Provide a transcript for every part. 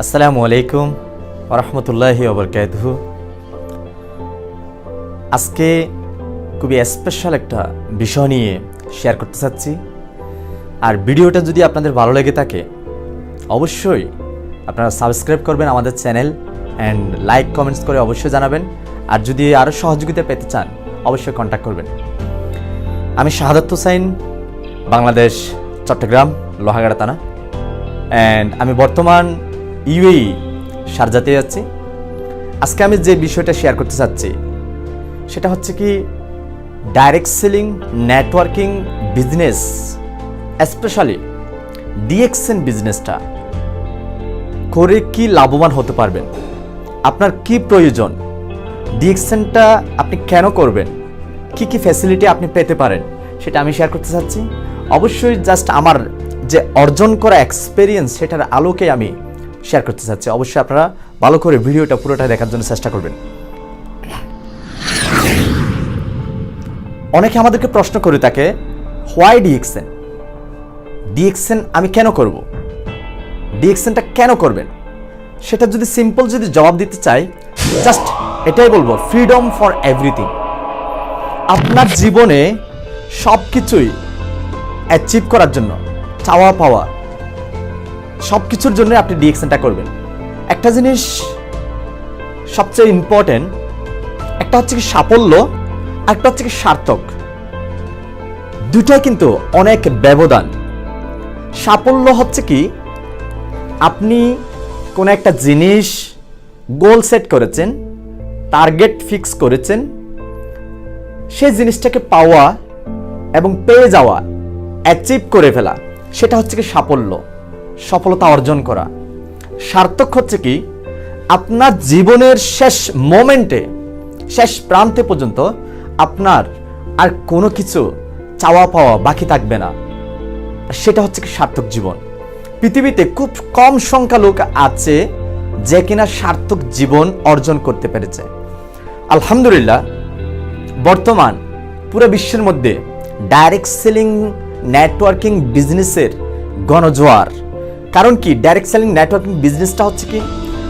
আসসালামু আলাইকুম ওয়া রাহমাতুল্লাহি ওয়া বারাকাতুহু। আজকে খুবই স্পেশাল একটা বিষয় নিয়ে শেয়ার করতে চাচ্ছি। আর ভিডিওটা যদি আপনাদের ভালো লেগে থাকে অবশ্যই আপনারা সাবস্ক্রাইব করবেন আমাদের চ্যানেল অ্যান্ড লাইক কমেন্টস করে অবশ্যই জানাবেন। আর যদি আরও সহযোগিতা পেতে চান অবশ্যই কন্ট্যাক্ট করবেন। আমি শাহাদাত হোসাইন, বাংলাদেশ, চট্টগ্রাম, লোহাগাড়া থানা, অ্যান্ড আমি বর্তমান ইউএই শারজাতে যাচ্ছি। আজকে আমি যে বিষয়টা শেয়ার করতে চাচ্ছি সেটা হচ্ছে কি direct selling networking business, specially DXN বিজনেসটা করে কি লাভবান হতে পারবেন, আপনার কি প্রয়োজন, ডিএক্সএনটা আপনি কেন করবেন, কি কি ফ্যাসিলিটি আপনি পেতে পারেন সেটা আমি শেয়ার করতে চাচ্ছি। অবশ্যই জাস্ট আমার যে অর্জন করা এক্সপেরিয়েন্স সেটার আলোকে আমি শেয়ার করতে চাচ্ছি। অবশ্যই আপনারা ভালো করে ভিডিওটা পুরোটা দেখার জন্য চেষ্টা করবেন। অনেকে আমাদেরকে প্রশ্ন করে থাকে, হোয়াই ডিএক্সএন, ডিএক্সএন আমি কেন করব, ডিএক্সএনটা কেন করবেন? সেটা যদি সিম্পল যদি জবাব দিতে চাই, জাস্ট এটাই বলবো, ফ্রিডম ফর এভরিথিং। আপনার জীবনে সব কিছুই অ্যাচিভ করার জন্য, চাওয়া পাওয়া সব কিছুর জন্য আপনি ডিএক্সএনটা করবেন। একটা জিনিস সবচেয়ে ইম্পর্টেন্ট, একটা হচ্ছে কি সাফল্য, একটা হচ্ছে কি সার্থক। দুটাই কিন্তু অনেক ব্যবধান। সাফল্য হচ্ছে কি আপনি কোনো একটা জিনিস গোল সেট করেছেন, টার্গেট ফিক্স করেছেন, সেই জিনিসটাকে পাওয়া এবং পেয়ে যাওয়া, অ্যাচিভ করে ফেলা, সেটা হচ্ছে কি সাফল্য, সফলতা অর্জন করা। সার্থক হচ্ছে কি আপনার জীবনের শেষ মোমেন্টে, শেষ প্রান্তে পর্যন্ত আপনার আর কোনো কিছু চাওয়া পাওয়া বাকি থাকবে না, সেটা হচ্ছে কি সার্থক জীবন। পৃথিবীতে খুব কম সংখ্যা লোক আছে যে কিনা সার্থক জীবন অর্জন করতে পেরেছে। আলহামদুলিল্লাহ, বর্তমান পুরো বিশ্বের মধ্যে ডাইরেক্ট সেলিং নেটওয়ার্কিং বিজনেসের গণজোয়ার। কারণ কি ডাইরেক্ট সেলিং নেটওয়ার্কিং বিজনেসটা হচ্ছে কি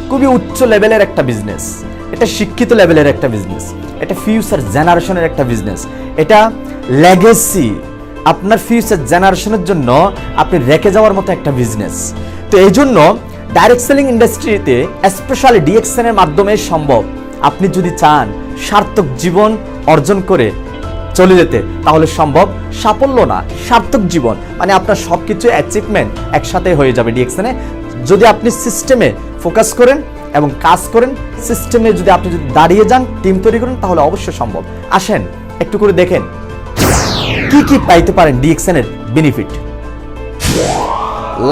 খুবই উচ্চ লেভেলের একটা বিজনেস, এটা শিক্ষিত লেভেলের একটা বিজনেস, এটা ফিউচার জেনারেশনের একটা বিজনেস, এটা লেগেসি, আপনার ফিউচার জেনারেশনের জন্য আপনি রেখে যাওয়ার মতো একটা বিজনেস। তো এই জন্য ডাইরেক্ট সেলিং ইন্ডাস্ট্রিতে স্পেশালি ডিএক্সএন এর মাধ্যমে সম্ভব। আপনি যদি চান সার্থক জীবন অর্জন করে চলে যেতে, তাহলে সম্ভব। সাফল্য না, সার্থক জীবন মানে আপনার সব কিছু অ্যাচিভমেন্ট একসাথে হয়ে যাবে ডিএক্সএন এ, যদি আপনি সিস্টেমে ফোকাস করেন এবং কাজ করেন। সিস্টেমে যদি আপনি দাঁড়িয়ে যান, টিম তৈরি করেন, তাহলে অবশ্যই সম্ভব। আসেন একটু করে দেখেন কি কি পাইতে পারেন ডিএক্সএন এর বেনিফিট।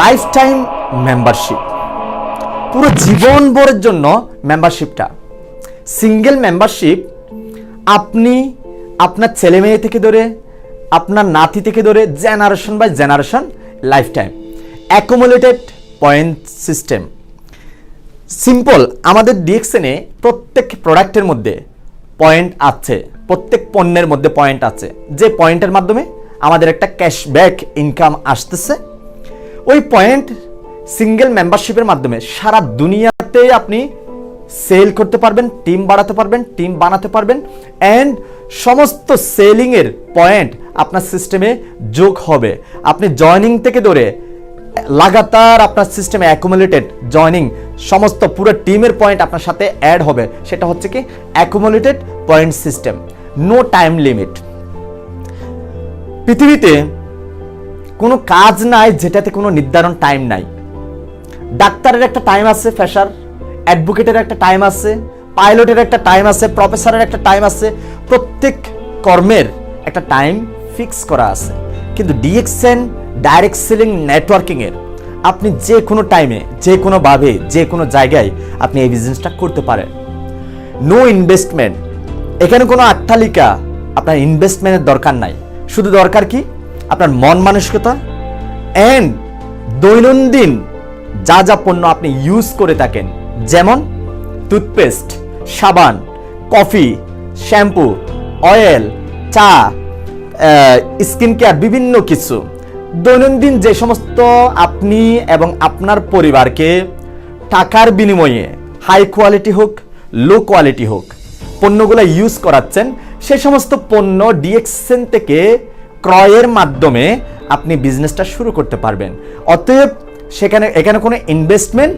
লাইফ টাইম মেম্বারশিপ, পুরো জীবন ভরের জন্য মেম্বারশিপটা। সিঙ্গেল মেম্বারশিপ আপনি আপনার ছেলে মেয়ে থেকে ধরে আপনার নাতি থেকে ধরে generation by generation lifetime. Accumulated point system. Simple, আমাদের ডিএক্সএনে প্রত্যেক প্রোডাক্টের মধ্যে পয়েন্ট আছে, প্রত্যেক পণ্যের মধ্যে পয়েন্ট আছে, যে পয়েন্টের মাধ্যমে আমাদের একটা ক্যাশব্যাক ইনকাম আসতেছে। ওই পয়েন্ট সিঙ্গেল মেম্বারশিপের মাধ্যমে সারা দুনিয়াতে আপনি সেল করতে পারবেন, টিম বাড়াতে পারবেন, টিম বানাতে পারবেন, অ্যান্ড সমস্ত সেলিংয়ের পয়েন্ট আপনার সিস্টেমে যোগ হবে। আপনি জয়নিং থেকে ধরে লাগাতার আপনার সিস্টেমে অ্যাকুমুলেটেড জয়নিং, সমস্ত পুরো টিমের পয়েন্ট আপনার সাথে অ্যাড হবে। সেটা হচ্ছে কি accumulated point system. No time limit. পৃথিবীতে কোনো কাজ নাই যেটাতে কোনো নির্ধারণ টাইম নাই। ডাক্তারের একটা টাইম আছে, ফ্রেশার অ্যাডভোকেটের একটা টাইম আছে, পাইলটের একটা টাইম আছে, প্রফেসরের একটা টাইম আছে। প্রত্যেক কর্মের একটা টাইম ফিক্স করা আছে। কিন্তু ডিএক্সএন ডাইরেক্ট সেলিং নেটওয়ার্কিং এর আপনি যে কোনো টাইমে, যে কোনো ভাবে, যে কোনো জায়গায় আপনি এই বিজনেসটা করতে পারেন। No investment. এখানে কোনো আট্টালিকা, আপনার ইনভেস্টমেন্টের দরকার নাই। শুধু দরকার কি আপনার মন মানসিকতা অ্যান্ড দৈনন্দিন যা যা পণ্য আপনি ইউজ করে থাকেন, যেমন টুথপেস্ট, সাবান, কফি, শ্যাম্পু, অয়েল, চা, স্কিন কেয়ার, বিভিন্ন কিছু দৈনন্দিন যে সমস্ত আপনি এবং আপনার পরিবারকে টাকার বিনিময়ে হাই কোয়ালিটি হোক লো কোয়ালিটি হোক পণ্যগুলো ইউজ করাচ্ছেন, সেই সমস্ত পণ্য ডিএক্সএন থেকে ক্রয়ের মাধ্যমে আপনি বিজনেসটা শুরু করতে পারবেন। অতএব এখানে কোনো ইনভেস্টমেন্ট